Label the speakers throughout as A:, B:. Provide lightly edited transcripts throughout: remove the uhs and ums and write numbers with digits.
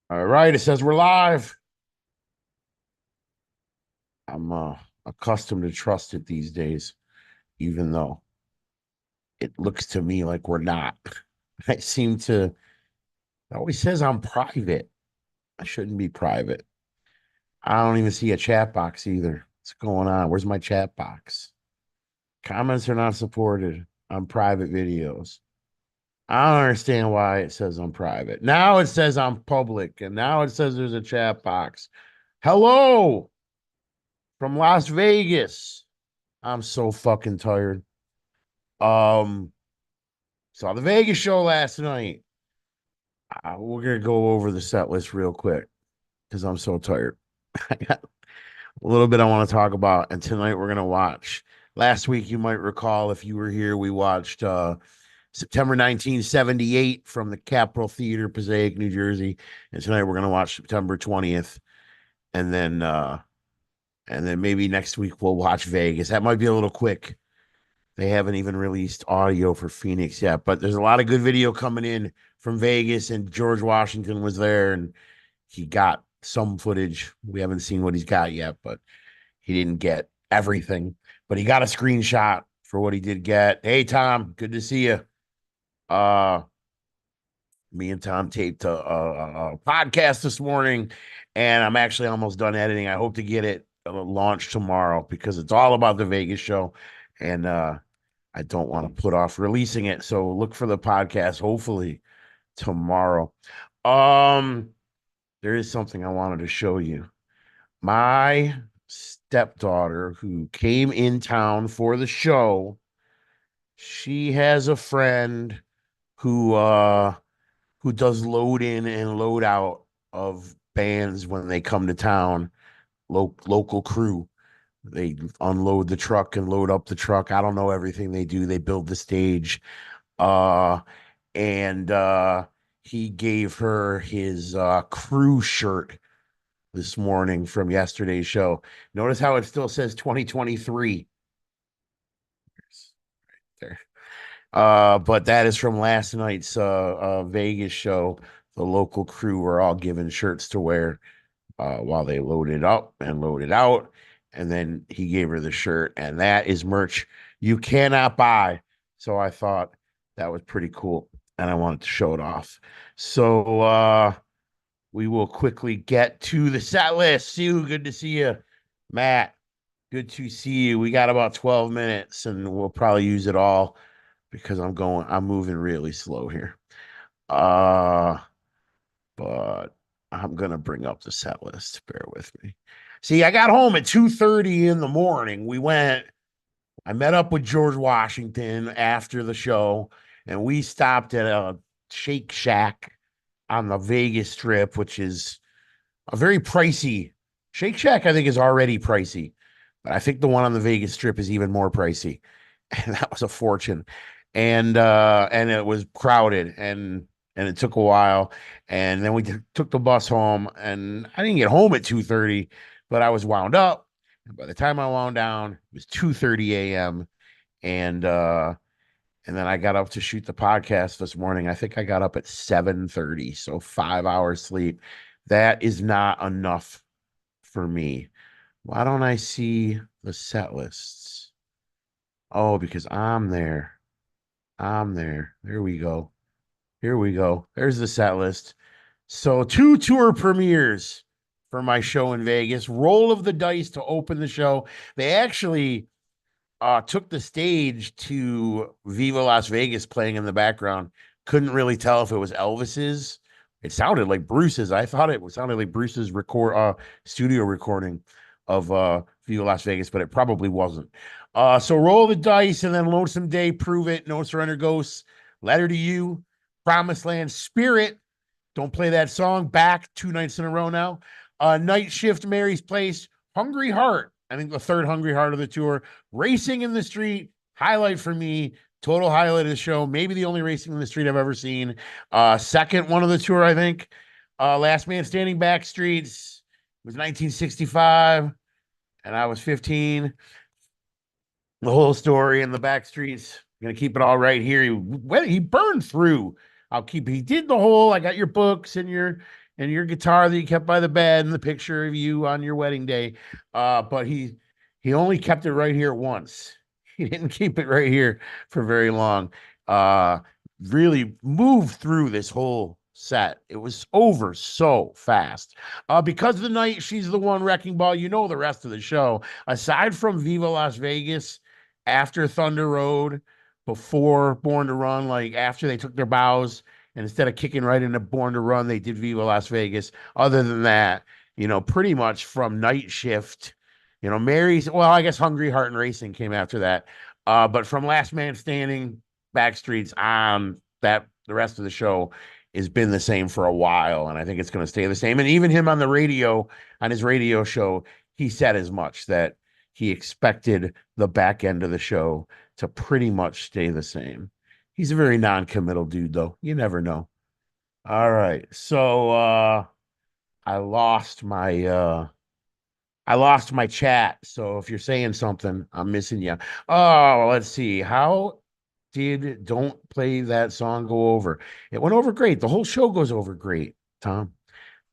A: All right, it says we're live. I'm accustomed to trust it these days, even though it looks to me like we're not. I seem to, it always says I'm private. I shouldn't be private. I don't even see a chat box either. What's going on? Where's my chat box? Comments are not supported on private videos. I don't understand why it says I'm private. Now it says I'm public, and now it says there's a chat box. Hello from Las Vegas. I'm so fucking tired. Um, saw the Vegas show last night. We're gonna go over the set list real quick because I'm so tired. I got a little bit I want to talk about, and tonight we're gonna watch. Last week, you might recall if you were here, we watched September 1978 from the Capitol Theater, Passaic, New Jersey, and tonight we're gonna watch September 20th, and then maybe next week we'll watch Vegas. That might be a little quick. They haven't even released audio for Phoenix yet, but there's a lot of good video coming in from Vegas, and George Washington was there, and he got some footage. We haven't seen what he's got yet, but he didn't get everything. But he got a screenshot for what he did get. Hey, Tom, good to see you. Uh, Me and Tom taped a podcast this morning, and I'm actually almost done editing. I hope to get it launched tomorrow because it's all about the Vegas show, and I don't want to put off releasing it. So look for the podcast hopefully tomorrow. Um, there is something I wanted to show you. My stepdaughter who came in town for the show, she has a friend who who does load in and load out of bands when they come to town, local crew. They unload the truck and load up the truck. I don't know everything they do. They build the stage. Uh and he gave her his crew shirt this morning from yesterday's show. Notice how it still says 2023 there. But that is from last night's Vegas show. The local crew were all given shirts to wear while they loaded up and loaded out. And then he gave her the shirt, and that is merch you cannot buy. So I thought that was pretty cool, and I wanted to show it off. So we will quickly get to the set list. Sue, good to see you. Matt, good to see you. We got about 12 minutes, and we'll probably use it all because I'm moving really slow here. Uh but I'm gonna bring up the set list. Bear with me. See, I got home at 2:30 in the morning. I met up with George Washington after the show, and we stopped at a Shake Shack on the Vegas Strip, which is a very pricey. Shake Shack, I think, is already pricey, but I think the one on the Vegas Strip is even more pricey. And that was a fortune. And it was crowded and it took a while. And then we took the bus home, and I didn't get home at 2:30, but I was wound up. And by the time I wound down, it was 2:30 a.m. And and then I got up to shoot the podcast this morning. I think I got up at 7:30, so 5 hours sleep. That is not enough for me. Why don't I see the set lists? Oh, because I'm there. I'm there. There we go. Here we go. There's the set list. So, two tour premieres for my show in Vegas. Roll of the dice to open the show. They actually took the stage to Viva Las Vegas playing in the background. Couldn't really tell if it was Elvis's. It sounded like Bruce's. I thought it sounded like Bruce's studio recording of Viva Las Vegas, but it probably wasn't. So roll the dice and then Lonesome Day, Prove It, No Surrender Ghosts, Letter to You, Promised Land, Spirit. Don't play that song. Back 2 nights in a row now. Night Shift, Mary's Place, Hungry Heart. I think the third Hungry Heart of the tour. Racing in the Street, highlight for me. Total highlight of the show. Maybe the only Racing in the Street I've ever seen. Second one of the tour, I think. Last Man Standing Backstreets. It was 1965, and I was 15. The whole story in the Backstreets. I'm gonna keep it all right here. He burned through. He did the whole. I got your books and and your guitar that you kept by the bed and the picture of you on your wedding day. But he only kept it right here once. He didn't keep it right here for very long. Uh, really moved through this whole set. It was over so fast. Because the night she's the one wrecking ball, you know the rest of the show. Aside from Viva Las Vegas, after Thunder Road, before Born to Run, like after they took their bows, and instead of kicking right into Born to Run, they did Viva Las Vegas. Other than that, pretty much from Night Shift, Mary's, well, I guess Hungry Heart and Racing came after that. But from Last Man Standing, Backstreets on that, the rest of the show has been the same for a while, and I think it's going to stay the same. And even him on the radio, on his radio show, he said as much that he expected the back end of the show to pretty much stay the same. He's a very non-committal dude, though. You never know. All right. So I lost my chat. So if you're saying something, I'm missing you. Oh, let's see. How did Don't Play That Song go over? It went over great. The whole show goes over great, Tom.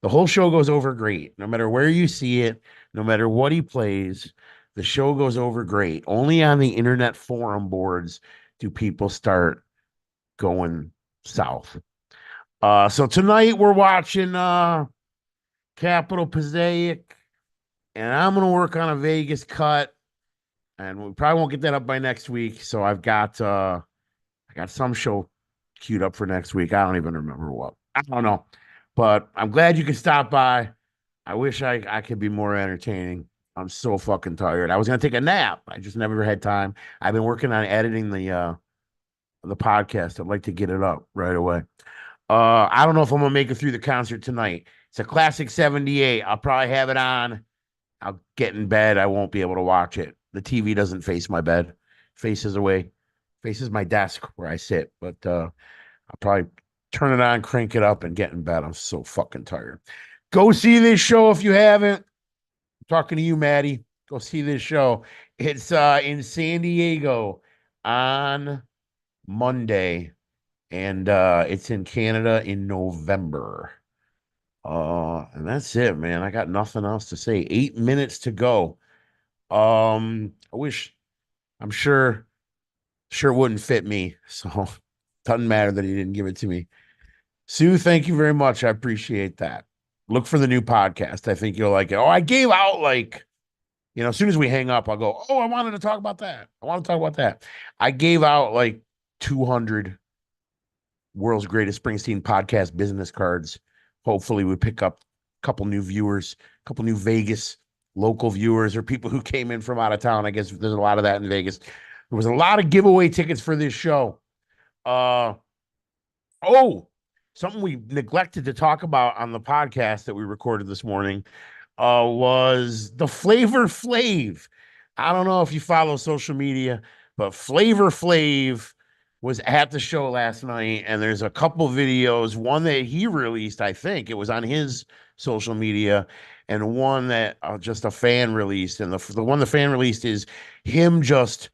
A: The whole show goes over great. No matter where you see it, no matter what he plays, the show goes over great. Only on the internet forum boards do people start going south. So tonight we're watching Capital Passaic, and I'm gonna work on a Vegas cut, and we probably won't get that up by next week. So I got some show queued up for next week. I don't even remember what. I don't know. But I'm glad you could stop by. I wish I could be more entertaining. I'm so fucking tired. I was gonna take a nap. I just never had time. I've been working on editing the podcast. I'd like to get it up right away. I don't know if I'm gonna make it through the concert tonight. It's a classic 78. I'll probably have it on. I'll get in bed. I won't be able to watch it. The TV doesn't face my bed, faces away, faces my desk where I sit. But I'll probably turn it on, crank it up, and get in bed. I'm so fucking tired. Go see this show if you haven't. I'm talking to you, Maddie. Go see this show. It's in San Diego on Monday, and it's in Canada in November. And that's it, man. I got nothing else to say. 8 minutes to go. I wish, I'm sure it wouldn't fit me. So doesn't matter that he didn't give it to me. Sue, thank you very much. I appreciate that. Look for the new podcast. I think you'll like it. Oh, I gave out as soon as we hang up, I'll go, oh, I wanted to talk about that. I want to talk about that. I gave out like 200 World's Greatest Springsteen Podcast business cards. Hopefully we pick up a couple new viewers, a couple new Vegas local viewers or people who came in from out of town. I guess there's a lot of that in Vegas. There was a lot of giveaway tickets for this show. Oh, something we neglected to talk about on the podcast that we recorded this morning was the Flavor Flav. I don't know if you follow social media, but Flavor Flav was at the show last night, and there's a couple videos. One that he released, I think it was on his social media, and one that just a fan released. And the one the fan released is him just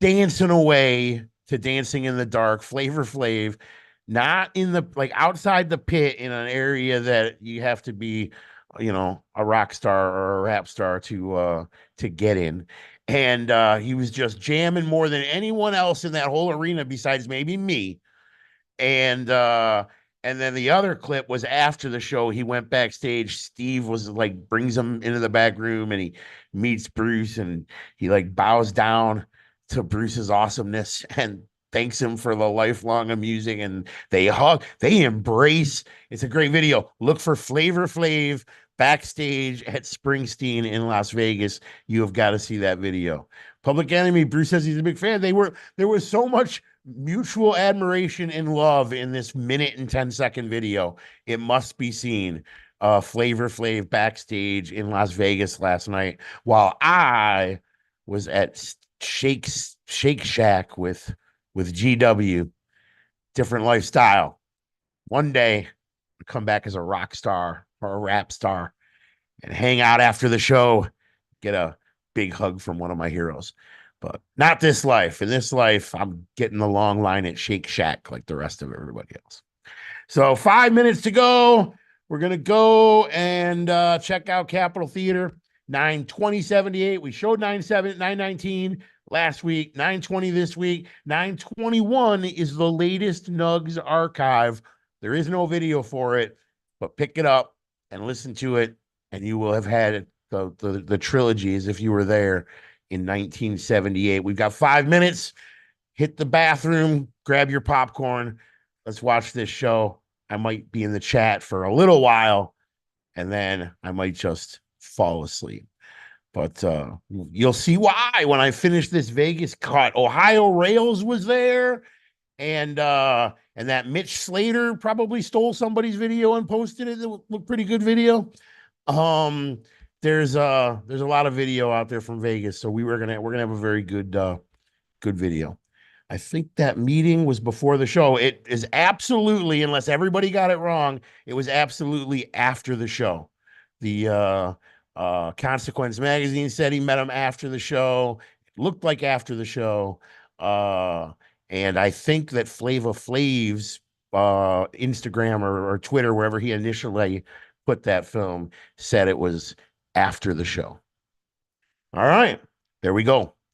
A: dancing away to Dancing in the Dark, Flavor Flav, not in the like outside the pit in an area that you have to be, a rock star or a rap star to get in. And he was just jamming more than anyone else in that whole arena besides maybe me. And then the other clip was after the show. He went backstage. Steve was like brings him into the back room, and he meets Bruce, and he like bows down to Bruce's awesomeness and thanks him for the lifelong amusing. And they hug, they embrace. It's a great video. Look for Flavor Flav backstage at Springsteen in Las Vegas. You have got to see that video. Public Enemy, Bruce says he's a big fan. There was so much mutual admiration and love in this minute and 10-second video. It must be seen. Flavor Flav backstage in Las Vegas last night while I was at Shake Shack with GW. Different lifestyle. One day, come back as a rock star or a rap star and hang out after the show, get a big hug from one of my heroes. But not this life. In this life, I'm getting the long line at Shake Shack like the rest of everybody else. So 5 minutes to go. We're gonna go and check out Capitol Theater 9/20/78. We showed 9/7 9/19 last week, 9/20 this week. 9/21 is the latest Nugs archive. There is no video for it, but pick it up and listen to it, and you will have had the trilogy as if you were there in 1978. We've got 5 minutes. Hit the bathroom, grab your popcorn. Let's watch this show. I might be in the chat for a little while, and then I might just fall asleep. But you'll see why when I finish this Vegas cut. Ohio Rails was there, and that Mitch Slater probably stole somebody's video and posted it. It looked pretty good video. Um, there's a lot of video out there from Vegas, so we're gonna have a very good video. I think that meeting was before the show. It is absolutely, unless everybody got it wrong, it was absolutely after the show. The Consequence magazine said he met him after the show. It looked like after the show. And I think that Flava Flav's Instagram or Twitter, wherever he initially put that film, said it was after the show. All right, there we go.